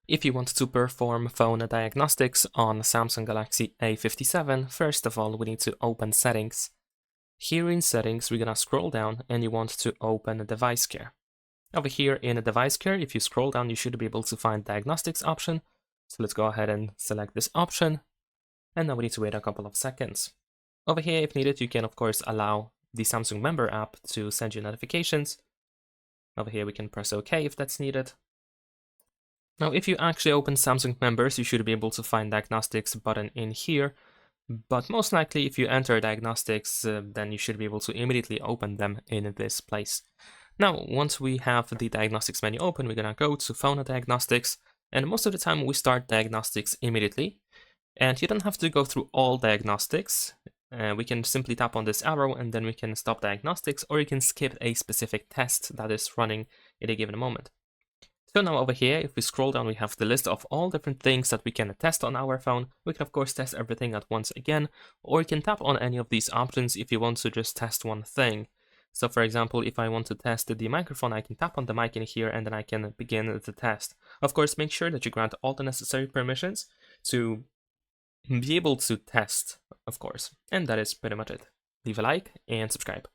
If you want to perform phone diagnostics on Samsung Galaxy A57, first of all, we need to open Settings. Here in Settings, we're gonna scroll down and you want to open Device Care. Over here in Device Care, if you scroll down, you should be able to find Diagnostics option. So let's go ahead and select this option. And now we need to wait a couple of seconds. Over here, if needed, you can of course allow the Samsung Member app to send you notifications. Over here, we can press OK if that's needed. Now, if you actually open Samsung Members, you should be able to find Diagnostics button in here, but most likely if you enter Diagnostics, then you should be able to immediately open them in this place. Now, once we have the Diagnostics menu open, we're gonna go to Phone Diagnostics, and most of the time we start Diagnostics immediately, and you don't have to go through all Diagnostics. We can simply tap on this arrow and then we can stop Diagnostics, or you can skip a specific test that is running at a given moment. So now over here, if we scroll down, we have the list of all different things that we can test on our phone. We can of course test everything at once again, or you can tap on any of these options if you want to just test one thing. So for example, if I want to test the microphone, I can tap on the mic in here and then I can begin the test. Of course, make sure that you grant all the necessary permissions to be able to test, of course. And that is pretty much it. Leave a like and subscribe.